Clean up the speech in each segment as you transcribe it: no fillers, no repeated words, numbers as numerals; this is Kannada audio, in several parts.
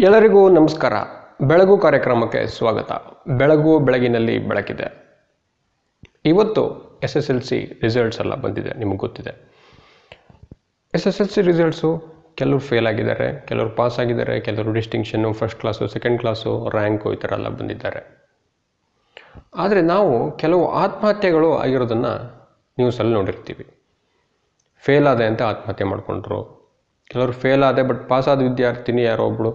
ಎಲ್ಲರಿಗೂ ನಮಸ್ಕಾರ. ಬೆಳಗು ಕಾರ್ಯಕ್ರಮಕ್ಕೆ ಸ್ವಾಗತ. ಬೆಳಗಿನಲ್ಲಿ ಬೆಳಕಿದೆ. ಇವತ್ತು SSLC ರಿಸಲ್ಟ್ಸ್ ಎಲ್ಲ ಬಂದಿದೆ, ನಿಮಗೆ ಗೊತ್ತಿದೆ. SSLC ರಿಸಲ್ಟ್ಸು ಕೆಲವರು ಫೇಲ್ ಆಗಿದ್ದಾರೆ, ಕೆಲವರು ಪಾಸ್ ಆಗಿದ್ದಾರೆ, ಕೆಲವರು distinction, first class, second class, rank ಈ ಥರ ಎಲ್ಲ ಬಂದಿದ್ದಾರೆ. ಆದರೆ ನಾವು ಕೆಲವು ಆತ್ಮಹತ್ಯೆಗಳು ಆಗಿರೋದನ್ನು ನ್ಯೂಸಲ್ಲಿ ನೋಡಿರ್ತೀವಿ. ಫೇಲ್ ಆದೆ ಅಂತ ಆತ್ಮಹತ್ಯೆ ಮಾಡಿಕೊಂಡ್ರು. ಕೆಲವರು ಫೇಲ್ ಆದೆ ಬಟ್ ಪಾಸ್ ಆದ ವಿದ್ಯಾರ್ಥಿನಿ ಯಾರೋ ಒಬ್ಬಳು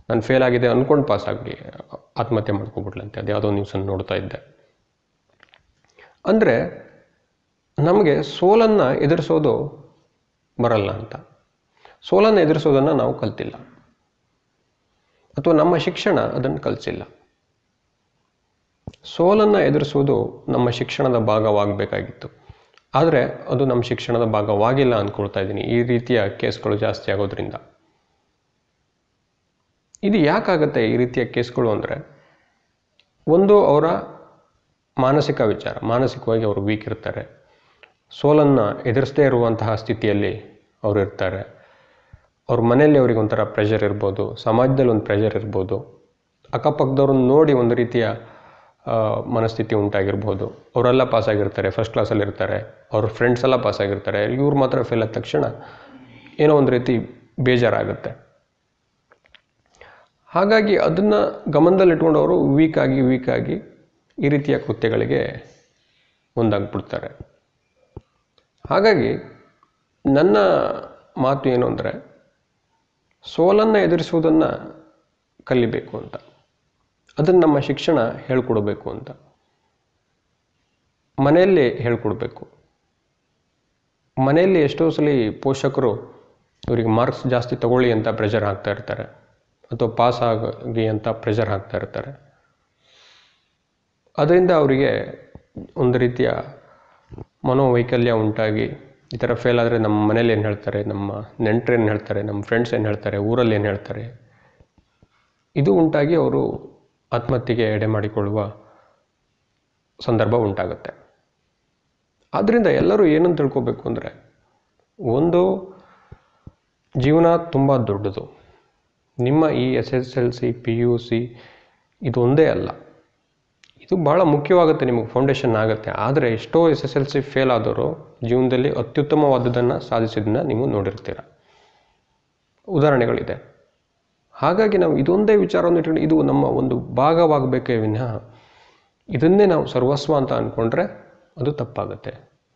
ನಾನು ಫೇಲ್ ಆಗಿದೆ ಅಂದ್ಕೊಂಡು ಪಾಸಾಗಿ ಆತ್ಮಹತ್ಯೆ ಮಾಡ್ಕೊಬಿಡ್ಲಂತೆ. ಅದು ಯಾವುದೋ ನ್ಯೂಸನ್ನು ನೋಡ್ತಾ ಇದ್ದೆ. ಅಂದರೆ ನಮಗೆ ಸೋಲನ್ನು ಎದುರಿಸೋದು ಬರಲ್ಲ ಅಂತ, ಸೋಲನ್ನು ಎದುರಿಸೋದನ್ನು ನಾವು ಕಲ್ತಿಲ್ಲ, ಅಥವಾ ನಮ್ಮ ಶಿಕ್ಷಣ ಅದನ್ನು ಕಲಿಸಿಲ್ಲ. ಸೋಲನ್ನು ಎದುರಿಸೋದು ನಮ್ಮ ಶಿಕ್ಷಣದ ಭಾಗವಾಗಬೇಕಾಗಿತ್ತು, ಆದರೆ ಅದು ನಮ್ಮ ಶಿಕ್ಷಣದ ಭಾಗವಾಗಿಲ್ಲ ಅಂದ್ಕೊಳ್ತಾ ಇದ್ದೀನಿ ಈ ರೀತಿಯ ಕೇಸ್ಗಳು ಜಾಸ್ತಿ ಆಗೋದ್ರಿಂದ. ಇದು ಯಾಕಾಗುತ್ತೆ ಈ ರೀತಿಯ ಕೇಸ್ಗಳು ಅಂದರೆ, ಒಂದು ಅವರ ಮಾನಸಿಕ ವಿಚಾರ, ಮಾನಸಿಕವಾಗಿ ಅವರು ವೀಕ್ ಇರ್ತಾರೆ, ಸೋಲನ್ನು ಎದುರಿಸದೇ ಇರುವಂತಹ ಸ್ಥಿತಿಯಲ್ಲಿ ಅವರು ಇರ್ತಾರೆ. ಅವ್ರ ಮನೆಯಲ್ಲಿ ಅವ್ರಿಗೆ ಒಂಥರ ಪ್ರೆಷರ್ ಇರ್ಬೋದು, ಸಮಾಜದಲ್ಲಿ ಒಂದು ಪ್ರೆಷರ್ ಇರ್ಬೋದು, ಅಕ್ಕಪಕ್ಕದವ್ರನ್ನ ನೋಡಿ ಒಂದು ರೀತಿಯ ಮನಸ್ಥಿತಿ ಉಂಟಾಗಿರ್ಬೋದು. ಅವರೆಲ್ಲ ಪಾಸಾಗಿರ್ತಾರೆ, ಫಸ್ಟ್ ಕ್ಲಾಸಲ್ಲಿ ಇರ್ತಾರೆ, ಅವ್ರ ಫ್ರೆಂಡ್ಸ್ ಎಲ್ಲ ಪಾಸಾಗಿರ್ತಾರೆ, ಇವ್ರು ಮಾತ್ರ ಫೇಲ್ ಆದ ತಕ್ಷಣ ಏನೋ ಒಂದು ರೀತಿ ಬೇಜಾರಾಗುತ್ತೆ. ಹಾಗಾಗಿ ಅದನ್ನು ಗಮನದಲ್ಲಿಟ್ಕೊಂಡು ಅವರು ವೀಕ್ ಆಗಿ ಈ ರೀತಿಯ ಕೃತ್ಯಗಳಿಗೆ ಮುಂದಾಗ್ಬಿಡ್ತಾರೆ. ಹಾಗಾಗಿ ನನ್ನ ಮಾತು ಏನು ಅಂದರೆ, ಸೋಲನ್ನು ಎದುರಿಸುವುದನ್ನು ಕಲಿಬೇಕು ಅಂತ, ಅದನ್ನು ನಮ್ಮ ಶಿಕ್ಷಣ ಹೇಳ್ಕೊಡ್ಬೇಕು ಅಂತ, ಮನೆಯಲ್ಲಿ ಹೇಳ್ಕೊಡ್ಬೇಕು. ಮನೆಯಲ್ಲಿ ಎಷ್ಟೋ ಸಲ ಪೋಷಕರು ಇವರಿಗೆ ಮಾರ್ಕ್ಸ್ ಜಾಸ್ತಿ ತಗೊಳ್ಳಿ ಅಂತ ಪ್ರೆಷರ್ ಹಾಕ್ತಾ ಇರ್ತಾರೆ, ಅಥವಾ ಪಾಸ್ ಆಗಿ ಅಂತ ಪ್ರೆಷರ್ ಹಾಕ್ತಾ ಇರ್ತಾರೆ. ಅದರಿಂದ ಅವರಿಗೆ ಒಂದು ರೀತಿಯ ಮನೋವೈಕಲ್ಯ ಉಂಟಾಗಿ ಈ ಥರ ಫೇಲ್ ಆದರೆ ನಮ್ಮ ಮನೇಲಿ ಏನು ಹೇಳ್ತಾರೆ, ನಮ್ಮ ನೆಂಟರು ಏನು ಹೇಳ್ತಾರೆ, ನಮ್ಮ ಫ್ರೆಂಡ್ಸ್ ಏನು ಹೇಳ್ತಾರೆ, ಊರಲ್ಲಿ ಏನು ಹೇಳ್ತಾರೆ, ಇದು ಉಂಟಾಗಿ ಅವರು ಆತ್ಮಹತ್ಯೆಗೆ ಎಡೆ ಮಾಡಿಕೊಳ್ಳುವ ಸಂದರ್ಭ ಉಂಟಾಗುತ್ತೆ. ಆದ್ದರಿಂದ ಎಲ್ಲರೂ ಏನನ್ನು ತಿಳ್ಕೊಬೇಕು ಅಂದರೆ, ಒಂದು ಜೀವನ ತುಂಬ ದೊಡ್ಡದು. ನಿಮ್ಮ ಈ SSLC PUC ಇದೊಂದೇ ಅಲ್ಲ, ಇದು ಭಾಳ ಮುಖ್ಯವಾಗುತ್ತೆ, ನಿಮಗೆ ಫೌಂಡೇಶನ್ ಆಗುತ್ತೆ. ಆದರೆ ಎಷ್ಟೋ SSLC ಫೇಲ್ ಆದವರು ಜೀವನದಲ್ಲಿ ಅತ್ಯುತ್ತಮವಾದದ್ದನ್ನು ಸಾಧಿಸಿದ್ದನ್ನು ನೀವು ನೋಡಿರ್ತೀರ, ಉದಾಹರಣೆಗಳಿದೆ. ಹಾಗಾಗಿ ನಾವು ಇದೊಂದೇ ವಿಚಾರವನ್ನು ಇಟ್ಕೊಂಡು ಇದು ನಮ್ಮ ಒಂದು ಭಾಗವಾಗಬೇಕೇ ವಿನಃ ಇದನ್ನೇ ನಾವು ಸರ್ವಸ್ವ ಅಂತ ಅಂದ್ಕೊಂಡ್ರೆ ಅದು ತಪ್ಪಾಗುತ್ತೆ.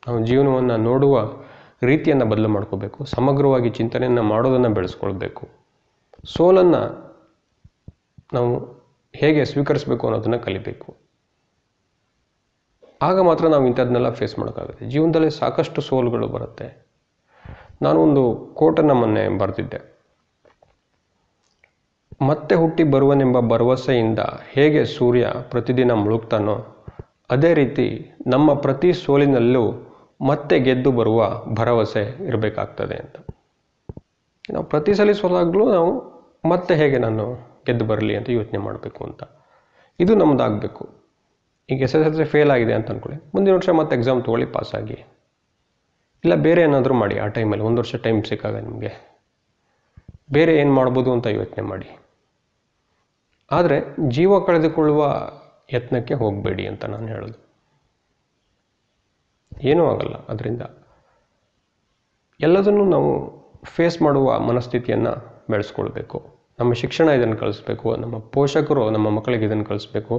ನಾವು ಜೀವನವನ್ನು ನೋಡುವ ರೀತಿಯನ್ನು ಬದಲು ಮಾಡ್ಕೋಬೇಕು, ಸಮಗ್ರವಾಗಿ ಚಿಂತನೆಯನ್ನು ಮಾಡೋದನ್ನು ಬೆಳೆಸ್ಕೊಳ್ಬೇಕು, ಸೋಲನ್ನು ನಾವು ಹೇಗೆ ಸ್ವೀಕರಿಸಬೇಕು ಅನ್ನೋದನ್ನು ಕಲಿಬೇಕು. ಆಗ ಮಾತ್ರ ನಾವು ಇಂಥದ್ದನ್ನೆಲ್ಲ ಫೇಸ್ ಮಾಡೋಕ್ಕಾಗುತ್ತೆ. ಜೀವನದಲ್ಲಿ ಸಾಕಷ್ಟು ಸೋಲುಗಳು ಬರುತ್ತೆ. ನಾನು ಒಂದು ಕೋಟನ್ನು ಮೊನ್ನೆ ಬರೆದಿದ್ದೆ. ಮತ್ತೆ ಹುಟ್ಟಿ ಬರುವನೆಂಬ ಭರವಸೆಯಿಂದ ಹೇಗೆ ಸೂರ್ಯ ಪ್ರತಿದಿನ ಮುಳುಗ್ತಾನೋ ಅದೇ ರೀತಿ ನಮ್ಮ ಪ್ರತಿ ಸೋಲಿನಲ್ಲೂ ಮತ್ತೆ ಗೆದ್ದು ಬರುವ ಭರವಸೆ ಇರಬೇಕಾಗ್ತದೆ ಅಂತ. ನಾವು ಪ್ರತಿ ಸಲ ಸೋಲಾಗಲೂ ನಾವು ಮತ್ತೆ ಹೇಗೆ ನಾನು ಗೆದ್ದು ಬರಲಿ ಅಂತ ಯೋಚನೆ ಮಾಡಬೇಕು ಅಂತ, ಇದು ನಮ್ಮದಾಗಬೇಕು. ಈಗ SSLC ಫೇಲ್ ಆಗಿದೆ ಅಂತ ಅಂದ್ಕೊಳ್ಳಿ, ಮುಂದಿನ ವರ್ಷ ಮತ್ತೆ ಎಕ್ಸಾಮ್ ತೊಗೊಳ್ಳಿ, ಪಾಸಾಗಿ, ಇಲ್ಲ ಬೇರೆ ಏನಾದರೂ ಮಾಡಿ. ಆ ಟೈಮಲ್ಲಿ ಒಂದು ವರ್ಷ ಟೈಮ್ ಸಿಕ್ಕಾಗ ನಿಮಗೆ ಬೇರೆ ಏನು ಮಾಡ್ಬೋದು ಅಂತ ಯೋಚನೆ ಮಾಡಿ. ಆದರೆ ಜೀವ ಕಳೆದುಕೊಳ್ಳುವ ಯತ್ನಕ್ಕೆ ಹೋಗಬೇಡಿ ಅಂತ ನಾನು ಹೇಳೋದು. ಏನೂ ಆಗಲ್ಲ ಅದರಿಂದ. ಎಲ್ಲದನ್ನು ನಾವು ಫೇಸ್ ಮಾಡುವ ಮನಸ್ಥಿತಿಯನ್ನು ಬೆಳೆಸ್ಕೊಳ್ಬೇಕು. ನಮ್ಮ ಶಿಕ್ಷಣ ಇದನ್ನು ಕಲಿಸ್ಬೇಕು, ನಮ್ಮ ಪೋಷಕರು ನಮ್ಮ ಮಕ್ಕಳಿಗೆ ಇದನ್ನು ಕಲಿಸ್ಬೇಕು,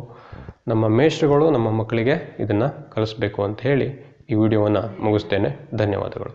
ನಮ್ಮ ಮೇಷ್ಟ್ರುಗಳು ನಮ್ಮ ಮಕ್ಕಳಿಗೆ ಇದನ್ನು ಕಲಿಸ್ಬೇಕು ಅಂತ ಹೇಳಿ ಈ ವಿಡಿಯೋವನ್ನು ಮುಗಿಸ್ತೇನೆ. ಧನ್ಯವಾದಗಳು.